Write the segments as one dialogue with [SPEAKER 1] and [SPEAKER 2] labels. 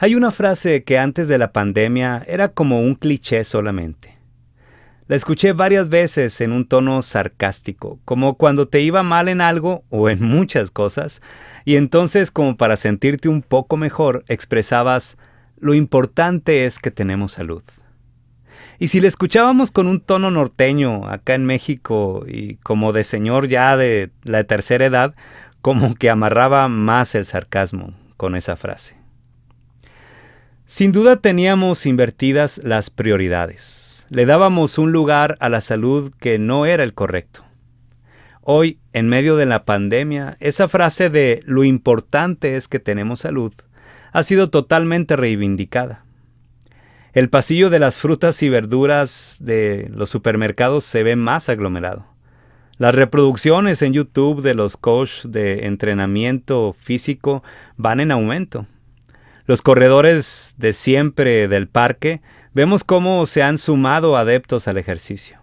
[SPEAKER 1] Hay una frase que antes de la pandemia era como un cliché solamente. La escuché varias veces en un tono sarcástico, como cuando te iba mal en algo o en muchas cosas, y entonces como para sentirte un poco mejor expresabas, lo importante es que tenemos salud. Y si la escuchábamos con un tono norteño acá en México y como de señor ya de la tercera edad, como que amarraba más el sarcasmo con esa frase. Sin duda teníamos invertidas las prioridades. Le dábamos un lugar a la salud que no era el correcto. Hoy, en medio de la pandemia, esa frase de lo importante es que tenemos salud ha sido totalmente reivindicada. El pasillo de las frutas y verduras de los supermercados se ve más aglomerado. Las reproducciones en YouTube de los coaches de entrenamiento físico van en aumento. Los corredores de siempre del parque, vemos cómo se han sumado adeptos al ejercicio.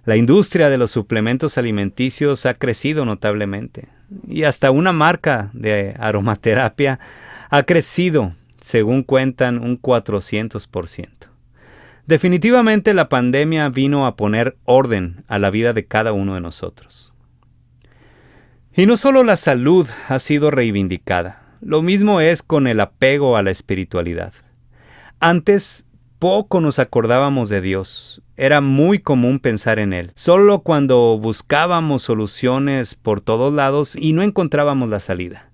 [SPEAKER 1] La industria de los suplementos alimenticios ha crecido notablemente y hasta una marca de aromaterapia ha crecido, según cuentan, un 400%. Definitivamente la pandemia vino a poner orden a la vida de cada uno de nosotros. Y no solo la salud ha sido reivindicada, lo mismo es con el apego a la espiritualidad. Antes, poco nos acordábamos de Dios. Era muy común pensar en Él. Solo cuando buscábamos soluciones por todos lados y no encontrábamos la salida.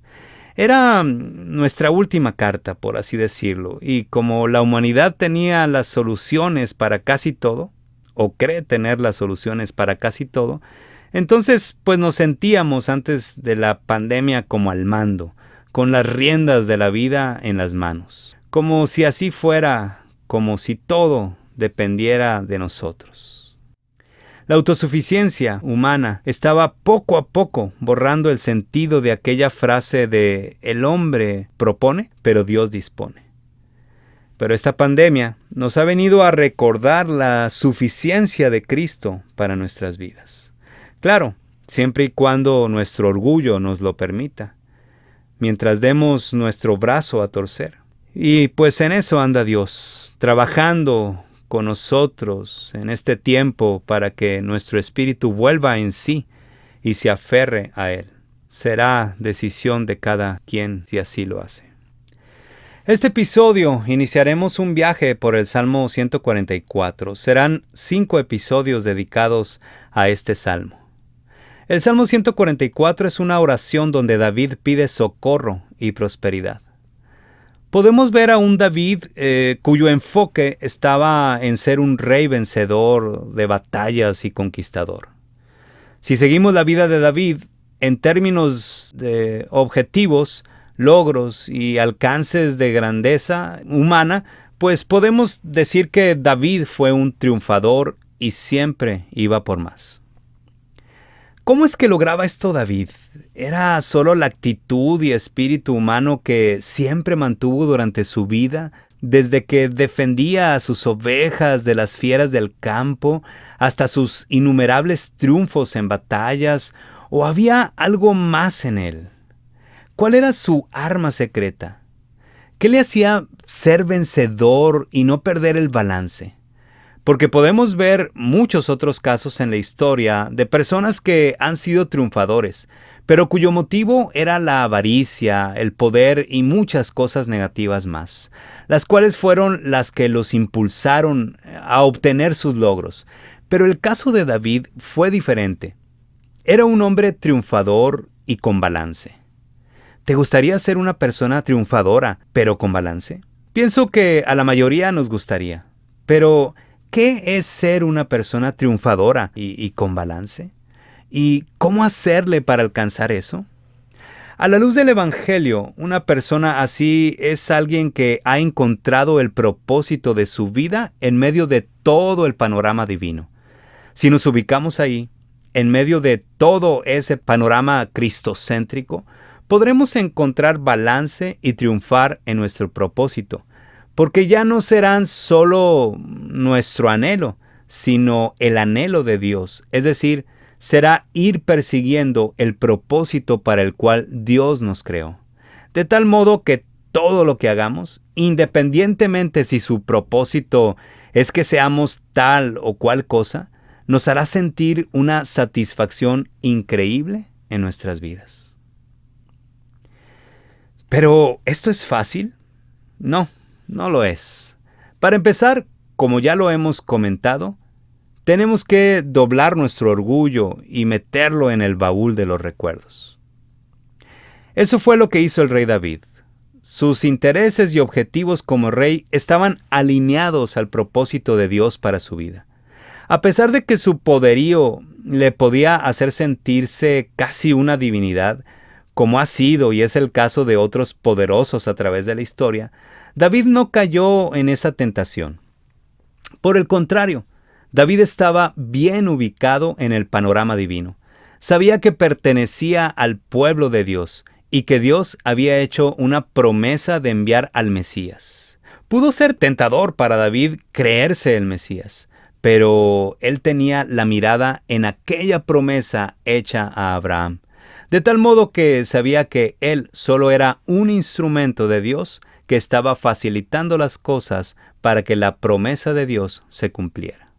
[SPEAKER 1] Era nuestra última carta, por así decirlo. Y como la humanidad tenía las soluciones para casi todo, o cree tener las soluciones para casi todo, entonces pues nos sentíamos antes de la pandemia como al mando, con las riendas de la vida en las manos. Como si así fuera, como si todo dependiera de nosotros. La autosuficiencia humana estaba poco a poco borrando el sentido de aquella frase de el hombre propone, pero Dios dispone. Pero esta pandemia nos ha venido a recordar la suficiencia de Cristo para nuestras vidas. Claro, siempre y cuando nuestro orgullo nos lo permita, mientras demos nuestro brazo a torcer. Y pues en eso anda Dios, trabajando con nosotros en este tiempo para que nuestro espíritu vuelva en sí y se aferre a Él. Será decisión de cada quien si así lo hace. Este episodio iniciaremos un viaje por el Salmo 144. Serán 5 episodios dedicados a este salmo. El Salmo 144 es una oración donde David pide socorro y prosperidad. Podemos ver a un David cuyo enfoque estaba en ser un rey vencedor de batallas y conquistador. Si seguimos la vida de David en términos de objetivos, logros y alcances de grandeza humana, pues podemos decir que David fue un triunfador y siempre iba por más. ¿Cómo es que lograba esto David? ¿Era solo la actitud y espíritu humano que siempre mantuvo durante su vida, desde que defendía a sus ovejas de las fieras del campo, hasta sus innumerables triunfos en batallas, o había algo más en él? ¿Cuál era su arma secreta? ¿Qué le hacía ser vencedor y no perder el balance? Porque podemos ver muchos otros casos en la historia de personas que han sido triunfadores, pero cuyo motivo era la avaricia, el poder y muchas cosas negativas más, las cuales fueron las que los impulsaron a obtener sus logros. Pero el caso de David fue diferente. Era un hombre triunfador y con balance. ¿Te gustaría ser una persona triunfadora, pero con balance? Pienso que a la mayoría nos gustaría, pero ¿qué es ser una persona triunfadora y con balance? ¿Y cómo hacerle para alcanzar eso? A la luz del Evangelio, una persona así es alguien que ha encontrado el propósito de su vida en medio de todo el panorama divino. Si nos ubicamos ahí, en medio de todo ese panorama cristocéntrico, podremos encontrar balance y triunfar en nuestro propósito, porque ya no serán solo nuestro anhelo, sino el anhelo de Dios. Es decir, será ir persiguiendo el propósito para el cual Dios nos creó. De tal modo que todo lo que hagamos, independientemente si su propósito es que seamos tal o cual cosa, nos hará sentir una satisfacción increíble en nuestras vidas. Pero, ¿esto es fácil? No, no lo es. Para empezar, como ya lo hemos comentado, tenemos que doblar nuestro orgullo y meterlo en el baúl de los recuerdos. Eso fue lo que hizo el rey David. Sus intereses y objetivos como rey estaban alineados al propósito de Dios para su vida. A pesar de que su poderío le podía hacer sentirse casi una divinidad, como ha sido y es el caso de otros poderosos a través de la historia, David no cayó en esa tentación. Por el contrario, David estaba bien ubicado en el panorama divino. Sabía que pertenecía al pueblo de Dios y que Dios había hecho una promesa de enviar al Mesías. Pudo ser tentador para David creerse el Mesías, pero él tenía la mirada en aquella promesa hecha a Abraham, de tal modo que sabía que él solo era un instrumento de Dios que estaba facilitando las cosas para que la promesa de Dios se cumpliera.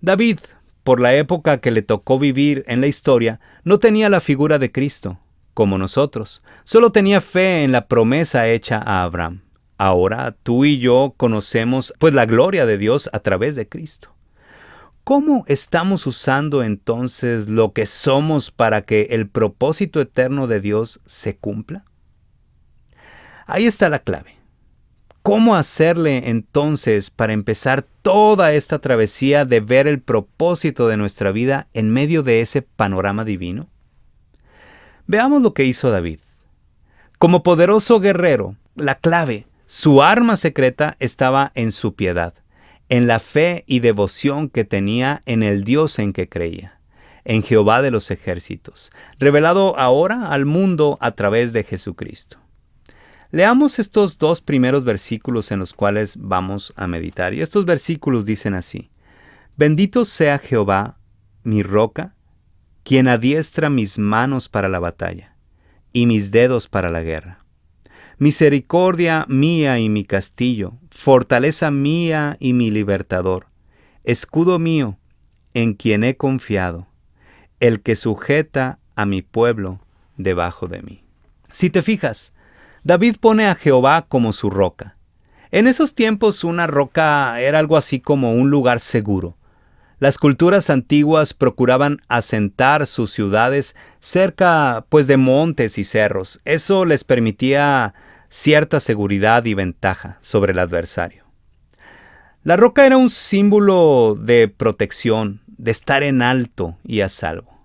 [SPEAKER 1] David, por la época que le tocó vivir en la historia, no tenía la figura de Cristo, como nosotros. Solo tenía fe en la promesa hecha a Abraham. Ahora tú y yo conocemos pues la gloria de Dios a través de Cristo. ¿Cómo estamos usando entonces lo que somos para que el propósito eterno de Dios se cumpla? Ahí está la clave. ¿Cómo hacerle entonces para empezar toda esta travesía de ver el propósito de nuestra vida en medio de ese panorama divino? Veamos lo que hizo David. Como poderoso guerrero, la clave, su arma secreta estaba en su piedad, en la fe y devoción que tenía en el Dios en que creía, en Jehová de los ejércitos, revelado ahora al mundo a través de Jesucristo. Leamos estos dos primeros versículos en los cuales vamos a meditar. Y estos versículos dicen así: Bendito sea Jehová, mi roca, quien adiestra mis manos para la batalla y mis dedos para la guerra. Misericordia mía y mi castillo, fortaleza mía y mi libertador, escudo mío, en quien he confiado, el que sujeta a mi pueblo debajo de mí. Si te fijas, David pone a Jehová como su roca. En esos tiempos una roca era algo así como un lugar seguro. Las culturas antiguas procuraban asentar sus ciudades cerca pues de montes y cerros. Eso les permitía cierta seguridad y ventaja sobre el adversario. La roca era un símbolo de protección, de estar en alto y a salvo.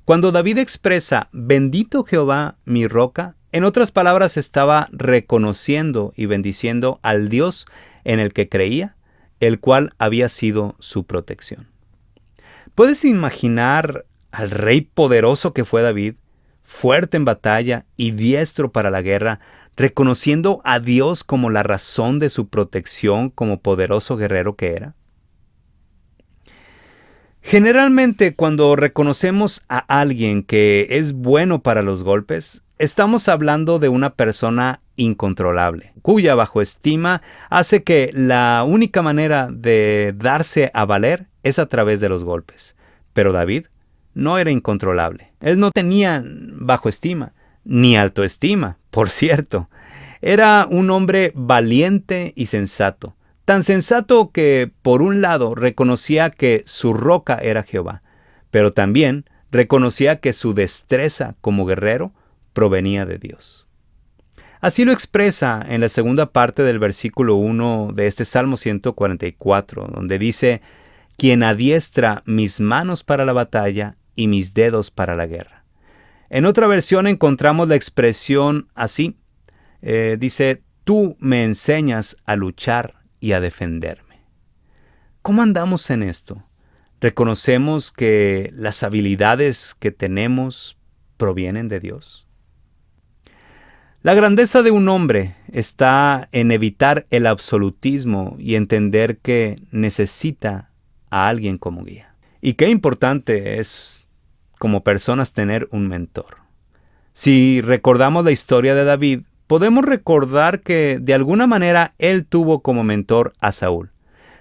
[SPEAKER 1] Cuando David expresa bendito Jehová mi roca, en otras palabras estaba reconociendo y bendiciendo al Dios en el que creía, el cual había sido su protección. ¿Puedes imaginar al rey poderoso que fue David, fuerte en batalla y diestro para la guerra, reconociendo a Dios como la razón de su protección como poderoso guerrero que era? Generalmente, cuando reconocemos a alguien que es bueno para los golpes, estamos hablando de una persona incontrolable, cuya bajoestima hace que la única manera de darse a valer es a través de los golpes. Pero David no era incontrolable. Él no tenía bajoestima, ni autoestima, por cierto. Era un hombre valiente y sensato. Tan sensato que, por un lado, reconocía que su roca era Jehová, pero también reconocía que su destreza como guerrero provenía de Dios. Así lo expresa en la segunda parte del versículo 1 de este Salmo 144, donde dice: quien adiestra mis manos para la batalla y mis dedos para la guerra. En otra versión encontramos la expresión así. Dice: tú me enseñas a luchar y a defenderme. ¿Cómo andamos en esto? ¿Reconocemos que las habilidades que tenemos provienen de Dios? La grandeza de un hombre está en evitar el absolutismo y entender que necesita a alguien como guía. Y qué importante es como personas tener un mentor. Si recordamos la historia de David, podemos recordar que de alguna manera él tuvo como mentor a Saúl.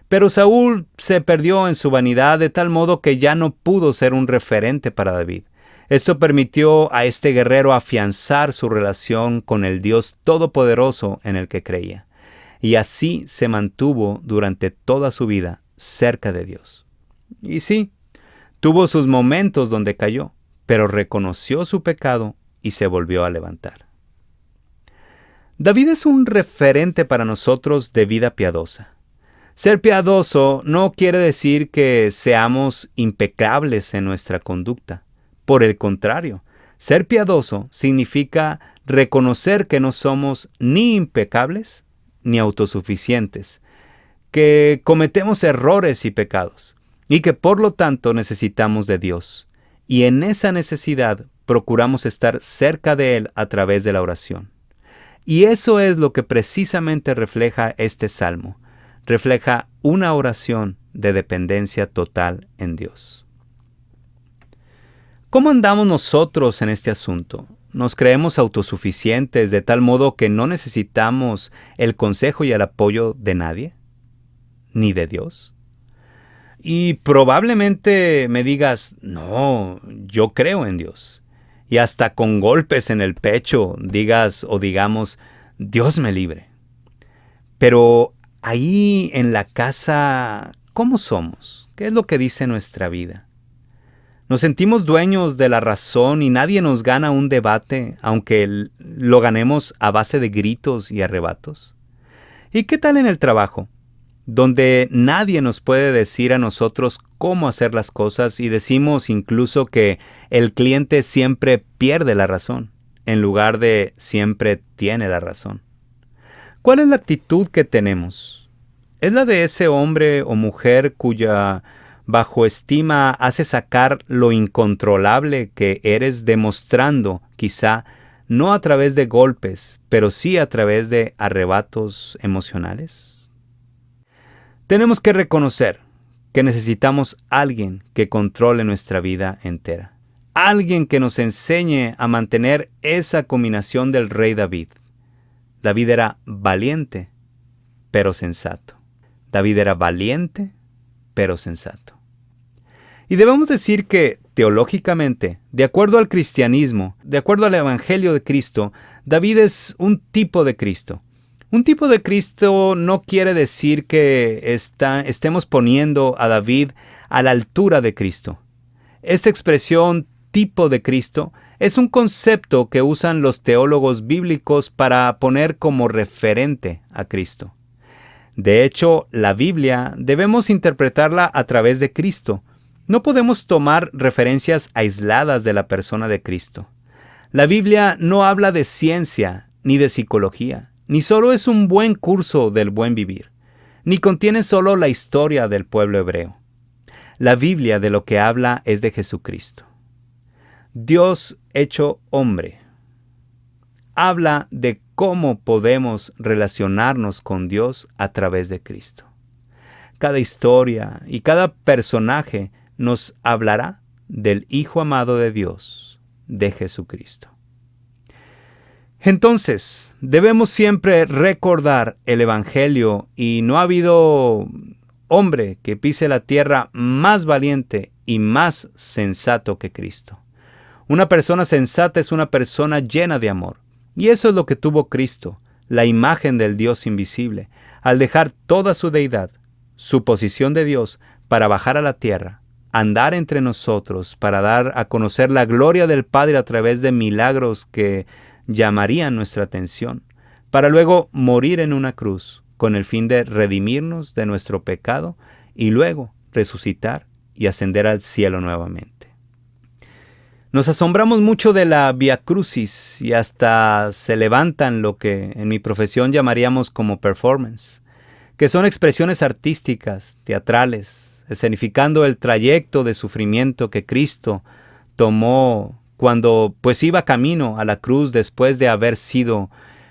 [SPEAKER 1] Pero Saúl se perdió en su vanidad de tal modo que ya no pudo ser un referente para David. Esto permitió a este guerrero afianzar su relación con el Dios Todopoderoso en el que creía. Y así se mantuvo durante toda su vida cerca de Dios. Y sí, tuvo sus momentos donde cayó, pero reconoció su pecado y se volvió a levantar. David es un referente para nosotros de vida piadosa. Ser piadoso no quiere decir que seamos impecables en nuestra conducta. Por el contrario, ser piadoso significa reconocer que no somos ni impecables ni autosuficientes, que cometemos errores y pecados, y que por lo tanto necesitamos de Dios. Y en esa necesidad procuramos estar cerca de Él a través de la oración. Y eso es lo que precisamente refleja este salmo. Refleja una oración de dependencia total en Dios. ¿Cómo andamos nosotros en este asunto? ¿Nos creemos autosuficientes de tal modo que no necesitamos el consejo y el apoyo de nadie? ¿Ni de Dios? Y probablemente me digas, no, yo creo en Dios. Y hasta con golpes en el pecho digas o digamos, Dios me libre. Pero ahí en la casa, ¿cómo somos? ¿Qué es lo que dice nuestra vida? ¿Nos sentimos dueños de la razón y nadie nos gana un debate, aunque lo ganemos a base de gritos y arrebatos? ¿Y qué tal en el trabajo, donde nadie nos puede decir a nosotros cómo hacer las cosas y decimos incluso que el cliente siempre pierde la razón, en lugar de siempre tiene la razón? ¿Cuál es la actitud que tenemos? ¿Es la de ese hombre o mujer cuya bajoestima hace sacar lo incontrolable que eres, demostrando, quizá, no a través de golpes, pero sí a través de arrebatos emocionales? Tenemos que reconocer que necesitamos alguien que controle nuestra vida entera. Alguien que nos enseñe a mantener esa combinación del rey David. David era valiente, pero sensato. David era valiente, pero sensato. Y debemos decir que, teológicamente, de acuerdo al cristianismo, de acuerdo al Evangelio de Cristo, David es un tipo de Cristo. Un tipo de Cristo no quiere decir que estemos poniendo a David a la altura de Cristo. Esta expresión, tipo de Cristo, es un concepto que usan los teólogos bíblicos para poner como referente a Cristo. De hecho, la Biblia debemos interpretarla a través de Cristo. No podemos tomar referencias aisladas de la persona de Cristo. La Biblia no habla de ciencia ni de psicología, ni solo es un buen curso del buen vivir, ni contiene solo la historia del pueblo hebreo. La Biblia de lo que habla es de Jesucristo. Dios hecho hombre. Habla de cómo podemos relacionarnos con Dios a través de Cristo. Cada historia y cada personaje nos hablará del Hijo amado de Dios, de Jesucristo. Entonces, debemos siempre recordar el Evangelio y no ha habido hombre que pise la tierra más valiente y más sensato que Cristo. Una persona sensata es una persona llena de amor. Y eso es lo que tuvo Cristo, la imagen del Dios invisible, al dejar toda su deidad, su posición de Dios, para bajar a la tierra, andar entre nosotros, para dar a conocer la gloria del Padre a través de milagros que llamarían nuestra atención, para luego morir en una cruz, con el fin de redimirnos de nuestro pecado y luego resucitar y ascender al cielo nuevamente. Nos asombramos mucho de la Vía Crucis y hasta se levantan lo que en mi profesión llamaríamos como performance, que son expresiones artísticas, teatrales, escenificando el trayecto de sufrimiento que Cristo tomó cuando iba camino a la cruz después de haber sido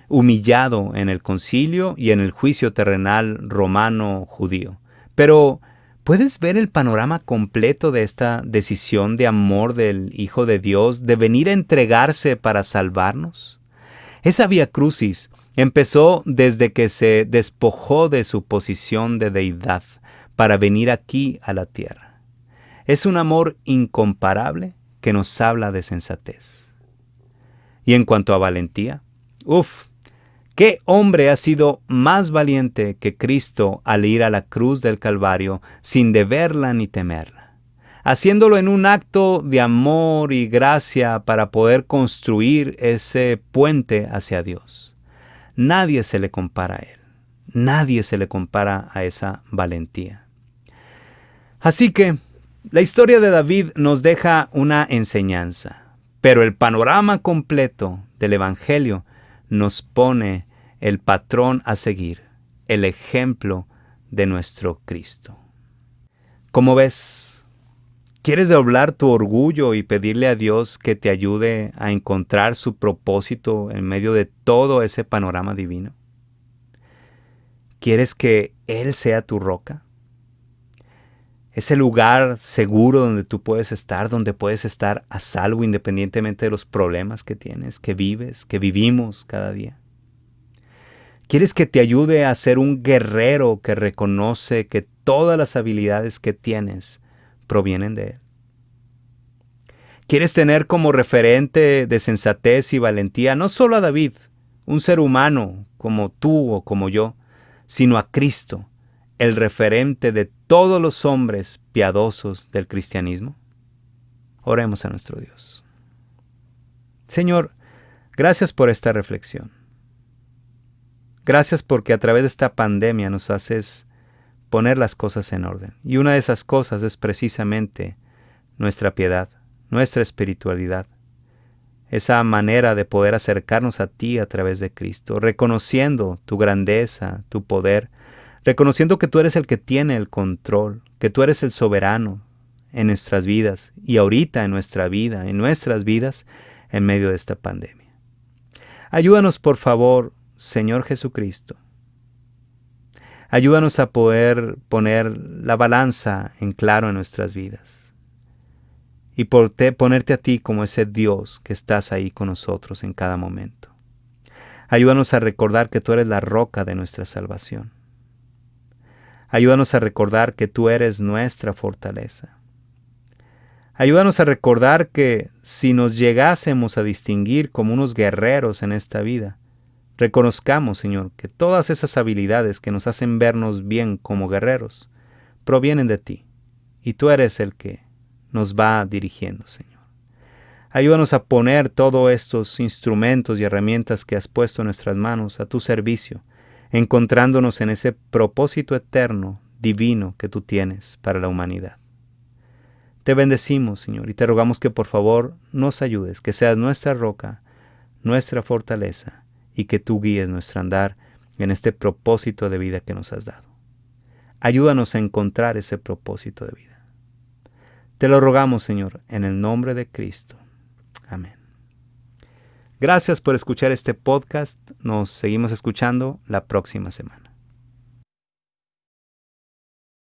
[SPEAKER 1] humillado en el concilio y en el juicio terrenal romano judío. Pero ¿puedes ver el panorama completo de esta decisión de amor del Hijo de Dios de venir a entregarse para salvarnos? Esa vía crucis empezó desde que se despojó de su posición de deidad para venir aquí a la tierra. Es un amor incomparable que nos habla de sensatez. Y en cuanto a valentía, ¿qué hombre ha sido más valiente que Cristo al ir a la cruz del Calvario sin deberla ni temerla? Haciéndolo en un acto de amor y gracia para poder construir ese puente hacia Dios. Nadie se le compara a Él. Nadie se le compara a esa valentía. Así que la historia de David nos deja una enseñanza, pero el panorama completo del Evangelio nos pone el patrón a seguir, el ejemplo de nuestro Cristo. ¿Cómo ves? ¿Quieres doblar tu orgullo y pedirle a Dios que te ayude a encontrar su propósito en medio de todo ese panorama divino? ¿Quieres que Él sea tu roca? Ese lugar seguro donde tú puedes estar, donde puedes estar a salvo independientemente de los problemas que tienes, que vives, que vivimos cada día. ¿Quieres que te ayude a ser un guerrero que reconoce que todas las habilidades que tienes provienen de Él? ¿Quieres tener como referente de sensatez y valentía no solo a David, un ser humano como tú o como yo, sino a Cristo, el referente de todos los hombres piadosos del cristianismo? Oremos a nuestro Dios. Señor, gracias por esta reflexión. Gracias porque a través de esta pandemia nos haces poner las cosas en orden. Y una de esas cosas es precisamente nuestra piedad, nuestra espiritualidad. Esa manera de poder acercarnos a ti a través de Cristo, reconociendo tu grandeza, tu poder, reconociendo que tú eres el que tiene el control, que tú eres el soberano en nuestras vidas y ahorita en nuestra vida, en nuestras vidas, en medio de esta pandemia. Ayúdanos, por favor, Señor Jesucristo. Ayúdanos a poder poner la balanza en claro en nuestras vidas y ponerte a ti como ese Dios que estás ahí con nosotros en cada momento. Ayúdanos a recordar que tú eres la roca de nuestra salvación. Ayúdanos a recordar que tú eres nuestra fortaleza. Ayúdanos a recordar que si nos llegásemos a distinguir como unos guerreros en esta vida, reconozcamos, Señor, que todas esas habilidades que nos hacen vernos bien como guerreros provienen de ti y tú eres el que nos va dirigiendo, Señor. Ayúdanos a poner todos estos instrumentos y herramientas que has puesto en nuestras manos a tu servicio, encontrándonos en ese propósito eterno, divino que tú tienes para la humanidad. Te bendecimos, Señor, y te rogamos que por favor nos ayudes, que seas nuestra roca, nuestra fortaleza, y que tú guíes nuestro andar en este propósito de vida que nos has dado. Ayúdanos a encontrar ese propósito de vida. Te lo rogamos, Señor, en el nombre de Cristo. Amén. Gracias por escuchar este podcast. Nos seguimos escuchando la próxima semana.